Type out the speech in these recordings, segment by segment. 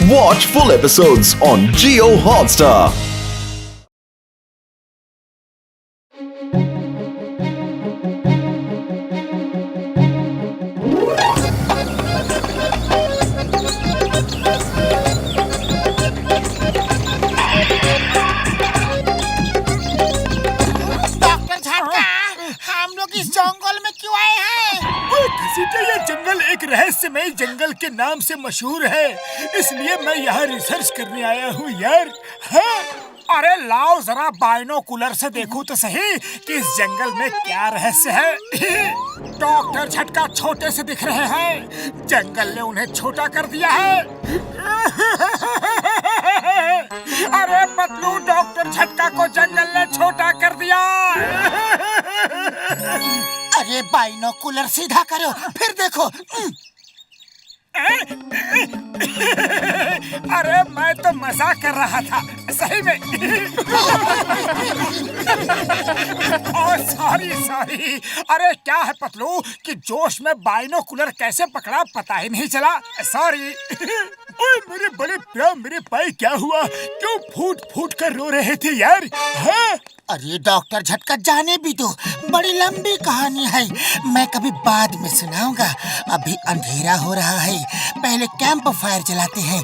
Watch full episodes on Jio Hotstar. Doctor झटका, हम लोग इस जंगल में क्यों आए हैं? ये जंगल एक रहस्यमय जंगल के नाम से मशहूर है, इसलिए मैं यहाँ रिसर्च करने आया हूँ यार। हाँ? अरे लाओ जरा बाइनोकुलर से देखूं तो सही कि इस जंगल में क्या रहस्य है। डॉक्टर झटका छोटे से दिख रहे हैं, जंगल ने उन्हें छोटा कर दिया है। अरे पतलू, डॉक्टर झटका को जंगल ने छोटा कर दिया। अरे बाइनोकुलर सीधा करो, फिर देखो। अरे मैं तो मजाक कर रहा था, सही में। सॉरी। अरे क्या है पतलू कि जोश में बाइनोकुलर कैसे पकड़ा पता ही नहीं चला। सॉरी। ओए मेरे बड़े प्यार, मेरे भाई क्या हुआ? क्यों फूट फूट कर रो रहे थे यार? हाँ? अरे डॉक्टर झटका, जाने भी दो, बड़ी लंबी कहानी है, मैं कभी बाद में सुनाऊंगा। अभी अंधेरा हो रहा है, पहले कैंप फायर जलाते हैं।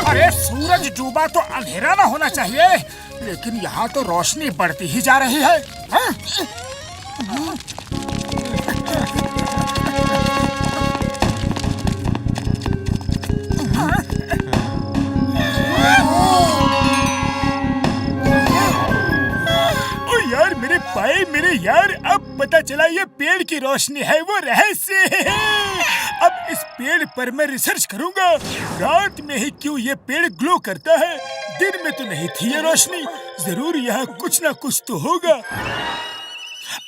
अरे सूरज डूबा तो अंधेरा ना होना चाहिए, लेकिन यहाँ तो रोशनी बढ़ती ही जा रही है। हाँ? मेरे यार, अब पता चला ये पेड़ की रोशनी है वो रहस्य है। अब इस पेड़ पर मैं रिसर्च करूंगा, रात में ही क्यों ये पेड़ ग्लो करता है, दिन में तो नहीं थी ये रोशनी। जरूर यहाँ कुछ ना कुछ तो होगा।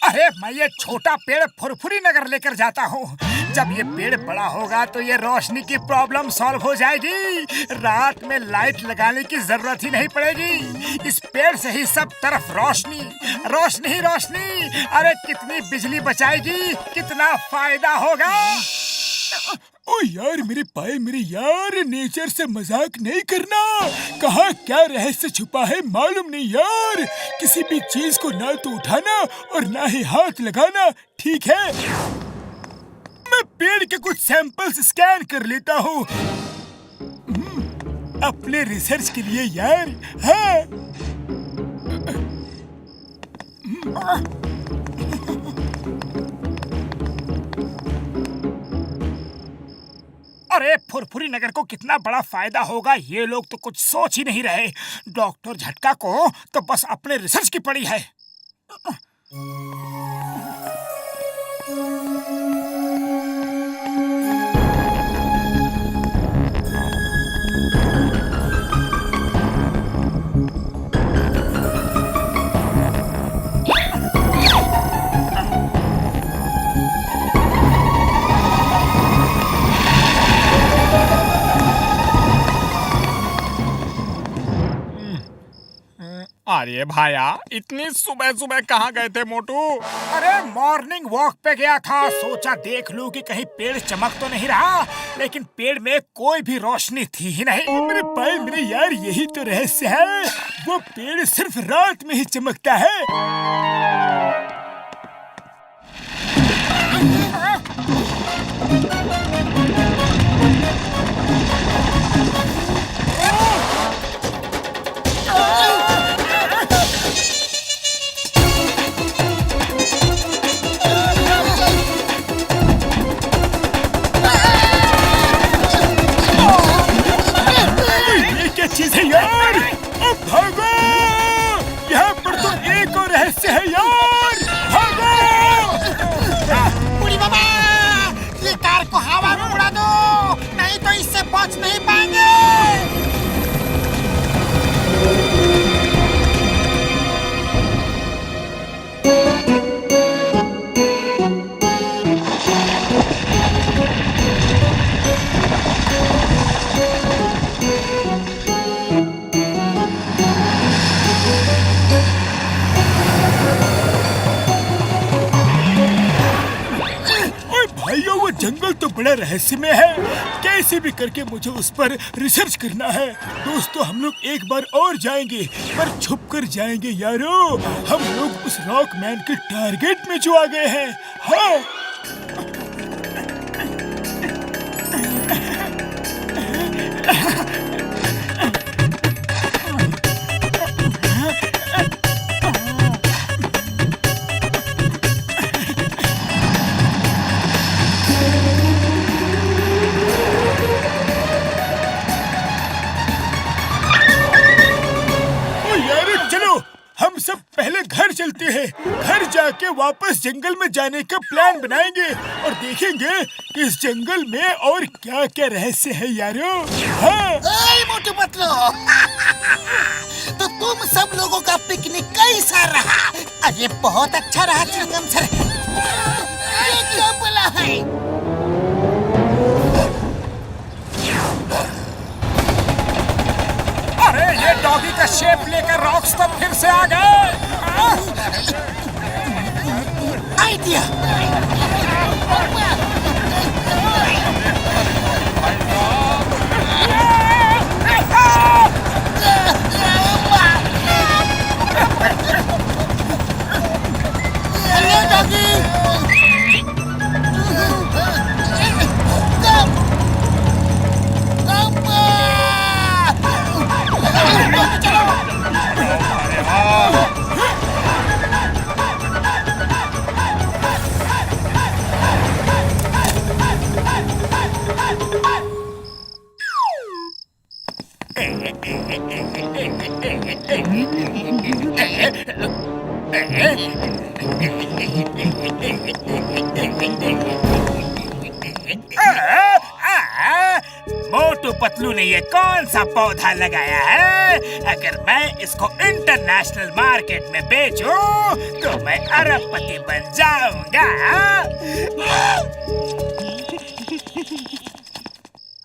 अरे मैं ये छोटा पेड़ फुरफुरी नगर लेकर जाता हूँ, जब ये पेड़ बड़ा होगा तो ये रोशनी की प्रॉब्लम सॉल्व हो जाएगी। रात में लाइट लगाने की जरूरत ही नहीं पड़ेगी, इस पेड़ से ही सब तरफ रोशनी रोशनी ही रोशनी। अरे कितनी बिजली बचाएगी, कितना फायदा होगा। ओ यार मेरे भाई, मेरे यार, नेचर से मजाक नहीं करना। कहाँ क्या रहस्य छुपा है मालूम नहीं यार। किसी भी चीज को ना तो उठाना और ना ही हाथ लगाना, ठीक है? मैं पेड़ के कुछ सैंपल्स स्कैन कर लेता हूँ अपने रिसर्च के लिए यार। हाँ? अरे फुरफुरी नगर को कितना बड़ा फायदा होगा, ये लोग तो कुछ सोच ही नहीं रहे। डॉक्टर झटका को तो बस अपने रिसर्च की पड़ी है। अरे भाया, इतनी सुबह सुबह कहाँ गए थे मोटू? अरे मॉर्निंग वॉक पे गया था, सोचा देख लूं कि कहीं पेड़ चमक तो नहीं रहा, लेकिन पेड़ में कोई भी रोशनी थी ही नहीं। मेरे भाई, मेरे यार, यही तो रहस्य है, वो पेड़ सिर्फ रात में ही चमकता है। चीज है यार, अब भागो, यहाँ पर तो एक और रहस्य है यार, भागो। बुढ़ी बाबा, ये कार को हवा में उड़ा दो, नहीं तो इससे बच नहीं पाएंगे। बड़ा रहस्यमय है। कैसे भी करके मुझे उस पर रिसर्च करना है। दोस्तों, हम लोग एक बार और जाएंगे, पर छुप कर जाएंगे यारो। हम लोग उस रॉक मैन के टारगेट में जो आ गए हैं। हाँ, हम सब पहले घर चलते हैं। घर जाके वापस जंगल में जाने का प्लान बनाएंगे और देखेंगे कि इस जंगल में और क्या क्या रहस्य है यारो। हाँ। मोटू पतलू तो तुम सब लोगों का पिकनिक कैसा रहा? अरे बहुत अच्छा रहा चिंगम सर। ये क्या बोला है? अरे ये डॉगी का शेप लेकर रॉक्स तो फिर से आ गए। Idea. Hello doggy. Motu Patlu ने ये कौन सा पौधा लगाया है? अगर मैं इसको इंटरनेशनल मार्केट में बेचूं तो मैं अरबपति बन जाऊंगा।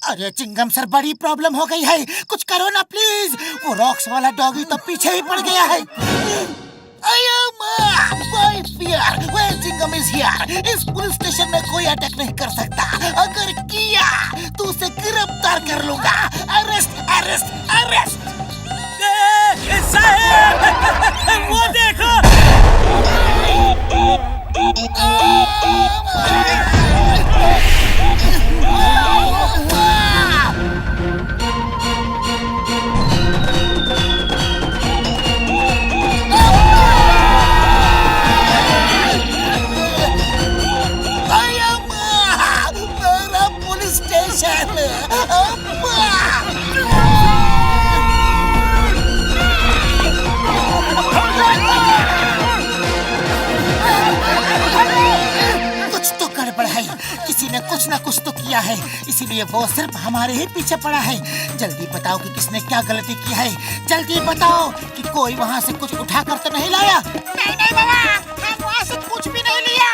अरे चिंगम सर, बड़ी प्रॉब्लम हो गई है। कुछ करो ना प्लीज। वो रॉक्स वाला डॉगी तो पीछे ही पड़ गया है। Chewing gum is here. इस पुलिस स्टेशन में कोई अटैक नहीं कर सकता। अगर किया तो उसे गिरफ्तार कर लूंगा। Arrest arrest arrest. वो देखो। किसी ने कुछ ना कुछ तो किया है, इसीलिए वो सिर्फ हमारे ही पीछे पड़ा है। जल्दी बताओ कि किसने क्या गलती की है। जल्दी बताओ कि कोई वहाँ से कुछ उठा कर तो नहीं लाया। नहीं नहीं बाबा, हम वहाँ से कुछ भी नहीं लिया।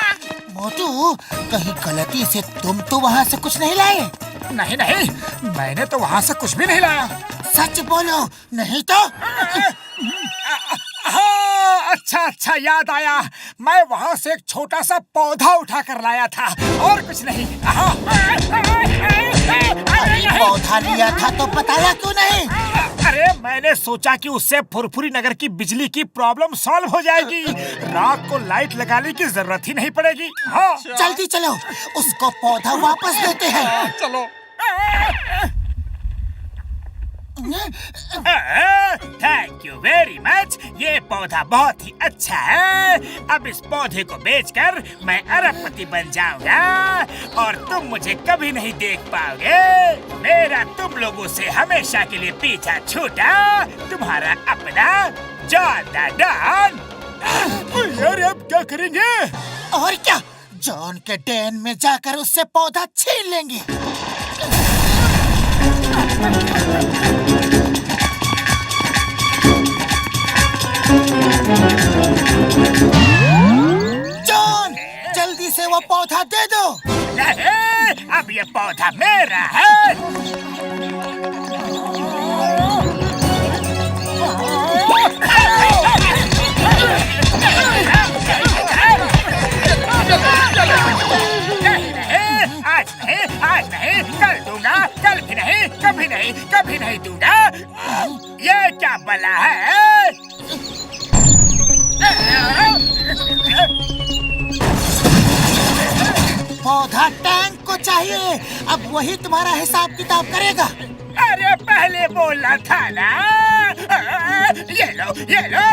मोटू, कहीं गलती से तुम तो वहाँ से कुछ नहीं लाए? नहीं नहीं, मैंने तो वहाँ से कुछ भी नहीं लाया। सच बोलो, नहीं तो? हाँ, अच्छा याद आया। मैं वहाँ से एक छोटा सा पौधा उठा कर लाया था और कुछ नहीं। पौधा लिया था तो बताया क्यों नहीं? अरे मैंने सोचा कि उससे फुरफुरी नगर की बिजली की प्रॉब्लम सॉल्व हो जाएगी। रात को लाइट लगाने की जरूरत ही नहीं पड़ेगी। हाँ, जल्दी चलो, उसको पौधा वापस देते हैं। चलो। Thank you very much. ये पौधा बहुत ही अच्छा है। अब इस पौधे को बेचकर मैं अरबपति बन जाऊंगा और तुम मुझे कभी नहीं देख पाओगे। मेरा तुम लोगों से हमेशा के लिए पीछा छूटा। तुम्हारा अपना जॉन द डॉन। यार, अब क्या करेंगे? और क्या, जॉन के डेन में जाकर उससे पौधा छीन लेंगे। जॉन, जल्दी से वो पौधा दे दो। नहीं, अब ये पौधा मेरा है। नहीं, आज नहीं, कभी नहीं दूंगा। ये क्या बला है? पौधा टैंक को चाहिए, अब वही तुम्हारा हिसाब किताब करेगा। अरे पहले बोलना था ना। ये लो, ये लो।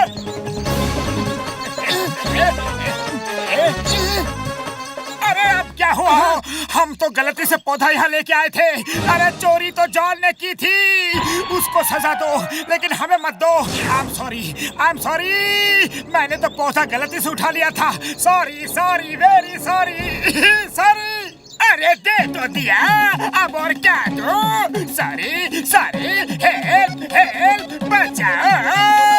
अरे अब क्या हुआ? हम तो गलती से पौधा यहाँ लेके आए थे। अरे चोरी तो जॉन ने की थी, उसको सजा दो, लेकिन हमें मत दो। आई एम सॉरी, मैंने तो पौधा गलती से उठा लिया था। Sorry sorry, very sorry, sorry. अरे दे तो दिया, अब और क्या दो? सॉरी सॉरी, हेल्प हेल्प, बचाओ।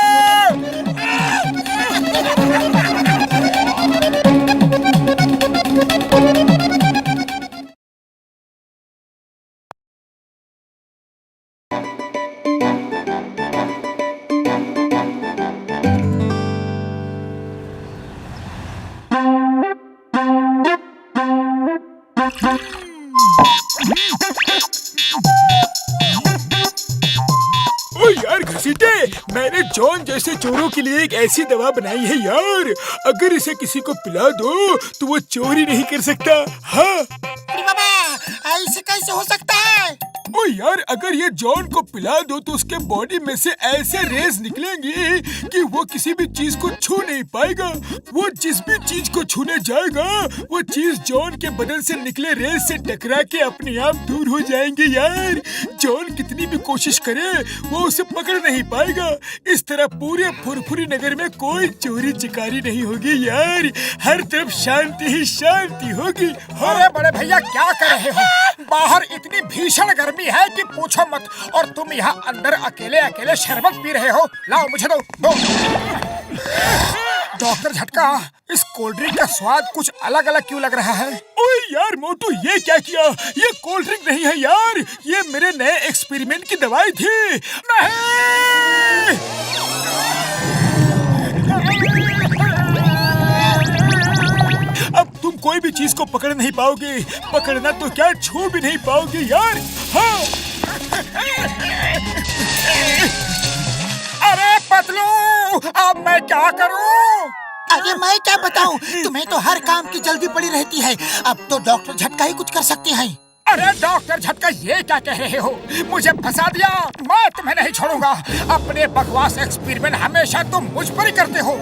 ओ यार घसीटे, मैंने जॉन जैसे चोरों के लिए एक ऐसी दवा बनाई है यार, अगर इसे किसी को पिला दो तो वो चोरी नहीं कर सकता। हाँ अरे बाबा, ऐसे कैसे हो सकता है? ओ यार, अगर ये जॉन को पिला दो तो उसके बॉडी में से ऐसे रेज निकलेंगी कि वो किसी भी चीज को छू नहीं पाएगा। वो जिस भी चीज को छूने जाएगा वो चीज जॉन के बदन से निकले रेज से टकरा के अपने आप दूर हो जाएंगे यार। जॉन कितनी भी कोशिश करे वो उसे पकड़ नहीं पाएगा। इस तरह पूरे फुरफुरी नगर में कोई चोरी चिकारी नहीं होगी यार, हर तरफ शांति ही शांति होगी। अरे बड़े भैया क्या कर रहे हो? बाहर इतनी भीषण गर्मी है कि पूछो मत, और तुम यहाँ अंदर अकेले अकेले शरबत पी रहे हो। लाओ मुझे दो। डॉक्टर झटका, इस कोल्ड ड्रिंक का स्वाद कुछ अलग अलग क्यों लग रहा है? ओए यार मोटू, ये क्या किया? ये कोल्ड ड्रिंक नहीं है यार, ये मेरे नए एक्सपेरिमेंट की दवाई थी। नहीं! अब तुम कोई भी चीज को पकड़ नहीं पाओगे, पकड़ना तो क्या छू भी नहीं पाओगे यार। हाँ। अरे पतलू, अब मैं क्या करूं? अरे मैं क्या बताऊं, तुम्हें तो हर काम की जल्दी पड़ी रहती है। अब तो डॉक्टर झटका ही कुछ कर सकते हैं। अरे डॉक्टर झटका, ये क्या कह रहे हो? मुझे फंसा दिया, मैं तुम्हें नहीं छोड़ूंगा। अपने बकवास एक्सपेरिमेंट हमेशा तुम मुझ पर ही करते हो।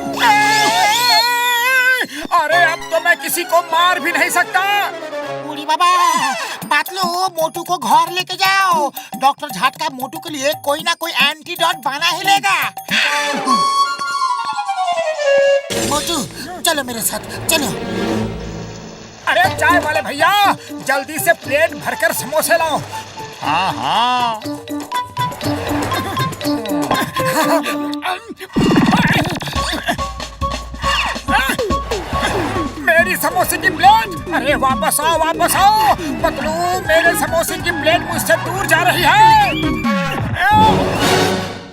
अरे अब तो मैं किसी को मार भी नहीं सकता। बूढ़ी बाबा, पातलू, मोटू को घर लेके जाओ। डॉक्टर झटका मोटू के लिए कोई ना कोई एंटीडोट बना ही लेगा। मोटू चलो मेरे साथ, चलो। अरे चाय वाले भैया, जल्दी से प्लेट भरकर समोसे लाओ। हाँ हाँ। मेरी समोसे की प्लेट! अरे वापस आओ, वापस आओ। पतलू, मेरे समोसे की प्लेट मुझसे दूर जा रही है।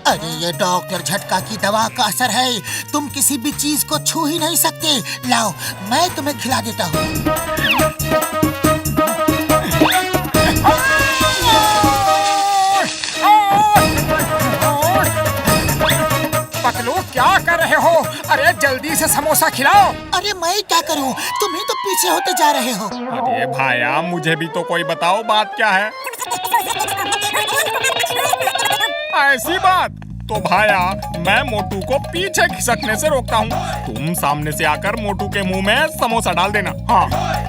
अरे ये डॉक्टर झटका की दवा का असर है, तुम किसी भी चीज को छू ही नहीं सकते। लाओ, मैं तुम्हें खिला देता हूँ। पतलू क्या कर रहे हो? अरे जल्दी से समोसा खिलाओ। अरे मैं क्या करूँ, तुम ही तो पीछे होते जा रहे हो। अरे भाया, मुझे भी तो कोई बताओ, बात क्या है? ऐसी बात तो भाया, मैं मोटू को पीछे खिसकने से रोकता हूँ, तुम सामने से आकर मोटू के मुंह में समोसा डाल देना। हाँ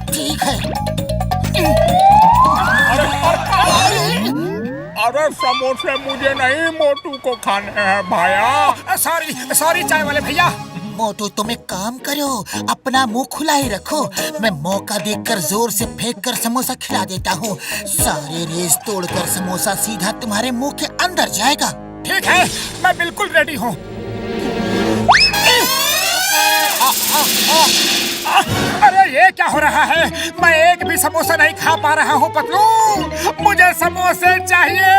ठीक है। अरे समोसे मुझे नहीं, मोटू को खाने हैं भाया। सॉरी सॉरी चाय वाले भैया। मोटू तुम एक काम करो, अपना मुंह खुला ही रखो। मैं मौका देखकर जोर से फेंक कर समोसा खिला देता हूँ। सारे रेस तोड़कर समोसा सीधा तुम्हारे मुंह के अंदर जाएगा। ठीक है, मैं बिल्कुल रेडी हूँ। अरे ये क्या हो रहा है? मैं एक भी समोसा नहीं खा पा रहा हूँ पतलू, मुझे समोसे चाहिए।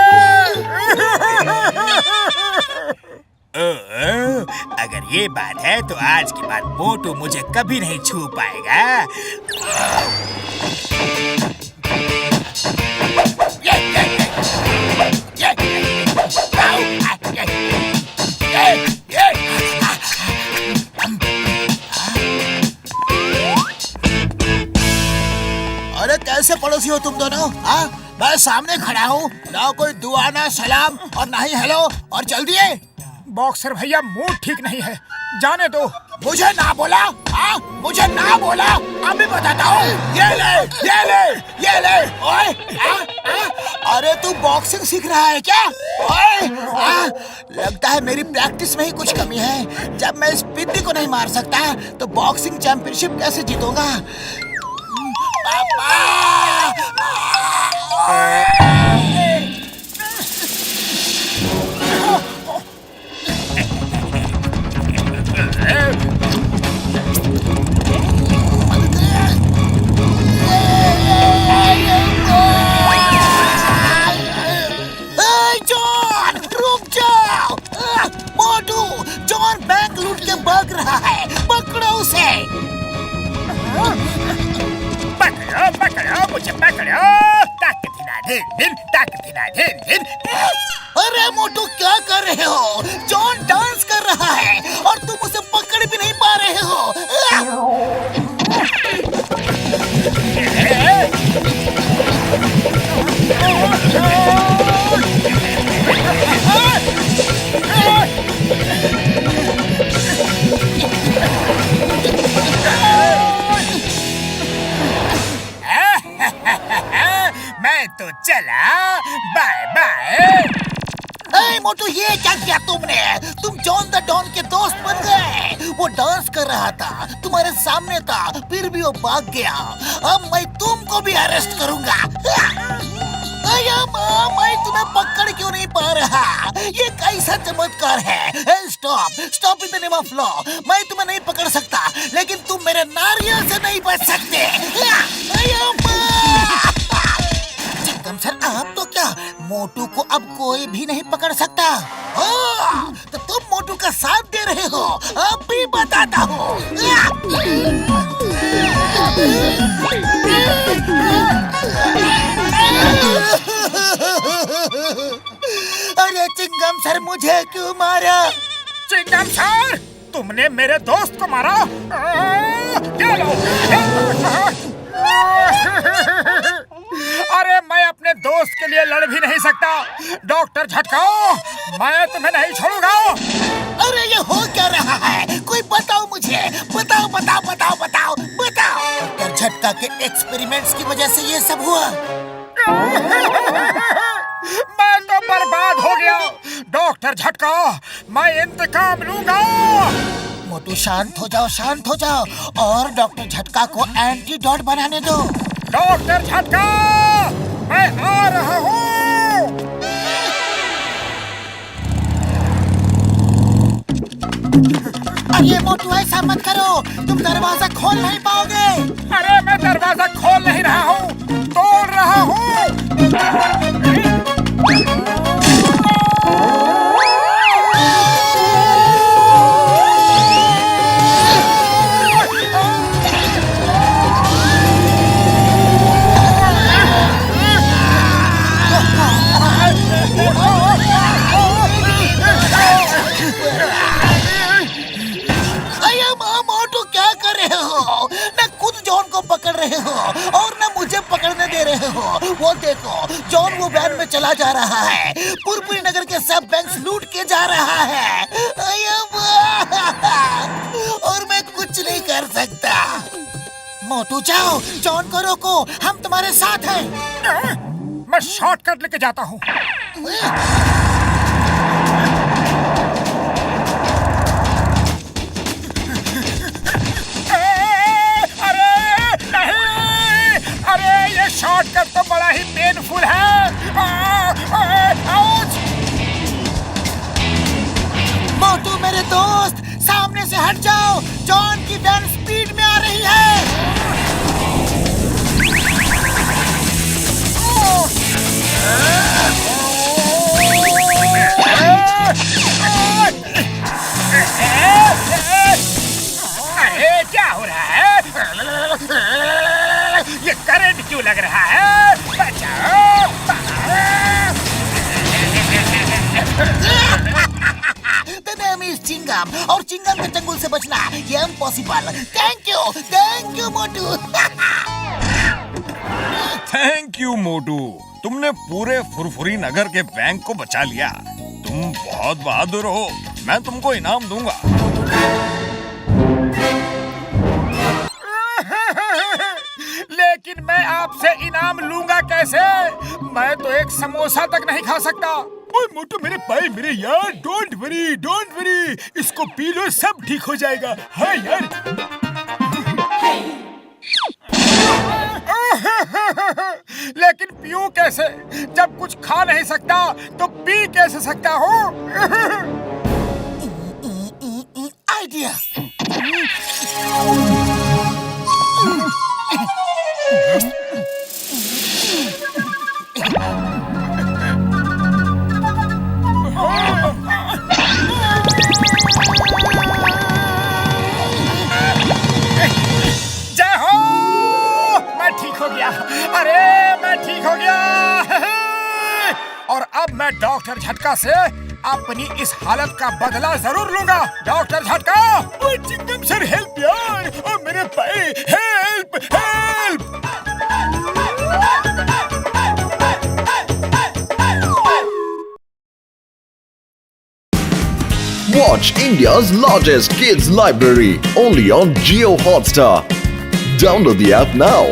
अगर ये बात है तो आज के बाद मोटू मुझे कभी नहीं छू पाएगा। ये पड़ोसी हो तुम दोनों? हाँ, मैं सामने खड़ा हूँ, ना कोई दुआ ना सलाम और ना ही हेलो, और चल दिए। बॉक्सर भैया मूड ठीक नहीं है, जाने दो। मुझे ना बोला? हाँ, मुझे ना बोला? अभी बताता हूँ। ये ले, ये ले, ये ले। ओए, अरे तू बॉक्सिंग सीख रहा है क्या? ओए, लगता है मेरी प्रैक्टिस में ही कुछ कमी है। जब मैं इस पिद्दी को नहीं मार सकता, तो बॉक्सिंग चैंपियनशिप कैसे जीतूंगा? पापा! जॉन, रुक जाओ। मोटू, जॉन बैंक लूट के भाग रहा है, पकड़ो उसे। पकड़ो, पकड़ो, मुझे पकड़ो। ताकतिना दिन, ताकतिना दिन। अरे मोटू, क्या कर रहे हो? जॉन डांस कर रहा है और तुम उसे पकड़ भी नहीं पा रहे हो। मैं तो चला, बाय बाय। मोटू, ये क्या किया तुमने? तुम जॉन द डॉन के दोस्त बन गए। वो डांस कर रहा था, तुम्हारे सामने था, फिर भी वो भाग गया। अब मैं तुमको भी अरेस्ट करूंगा। मैं तुम्हें पकड़ क्यों नहीं पा रहा? ये कैसा चमत्कार है? Stop in the name of law. मैं तुम्हें नहीं पकड़ सकता, लेकिन तुम मेरे नारियल से नहीं बच सकते। चिंगम सर, आप तो क्या, मोटू को अब कोई भी नहीं पकड़ सकता? तो तुम मोटू का साथ दे रहे हो? अब भी बताता हूँ। अरे चिंगम सर, मुझे क्यों मारा? चिंगम सर, तुमने मेरे दोस्त को मारा? क्या लो? अरे मैं अपने दोस्त के लिए लड़ भी नहीं सकता। डॉक्टर झटका, मैं तुम्हें नहीं छोड़ूंगा। अरे ये हो क्या रहा है? कोई बताओ मुझे, बताओ बताओ बताओ बताओ बताओ। डॉक्टर झटका के एक्सपेरिमेंट्स की वजह से ये सब हुआ। मैं तो बर्बाद हो गया। डॉक्टर झटका, मैं इंतकाम लूंगा। मोटू, शांत हो जाओ, शांत हो जाओ, और डॉक्टर झटका को एंटीडोट बनाने दो। डॉक्टर झटका, मैं आ रहा हूँ। अरे मोटू, ऐसा मत करो, तुम दरवाजा खोल नहीं पाओगे। अरे मैं दरवाजा खोल नहीं रहा हूँ, तोड़ रहा हूँ। मोटू, क्या कर रहे हो? न खुद जॉन को पकड़ रहे हो और न मुझे पकड़ने दे रहे हो। वो देखो, जॉन वो वैन में चला जा रहा है, पुरपुरी नगर के सब बैंक लूट के जा रहा है। और मैं कुछ नहीं कर सकता। मोटू, जाओ, जॉन को रोको, हम तुम्हारे साथ हैं। मैं शॉर्टकट लेके जाता हूँ। अरे ये शॉर्टकट तो बड़ा ही पेनफुल है। मोटू मेरे दोस्त, सामने से हट जाओ, जॉन की वैन स्पीड में आ रही है। अरे क्या हो रहा है? ये करंट क्यों लग रहा है? बचाओ! The name is चिंगम, और चिंगम के चंगुल से बचना ये impossible. Thank you Motu. Thank you Motu, तुमने पूरे फुरफुरी नगर के बैंक को बचा लिया। तुम बहुत बहादुर हो, मैं तुमको इनाम दूंगा। लेकिन मैं आपसे इनाम लूंगा कैसे? मैं तो एक समोसा तक नहीं खा सकता। ओए मोटू मेरे भाई मेरे यार, डोंट वरी, इसको पी लो, सब ठीक हो जाएगा। हाँ यार। लेकिन पीऊं कैसे? जब कुछ खा नहीं सकता तो पी कैसे सकता हूँ? आइडिया। जय हो! मैं ठीक हो गया। अरे मैं ठीक हो गया। और अब मैं डॉक्टर झटका से अपनी इस हालत का बदला जरूर लूंगा। डॉक्टर झटका! ओए चिंगम सर हेल्प यार, ओ मेरे भाई help help. Watch India's largest kids library only on Jio Hotstar. Download the app now.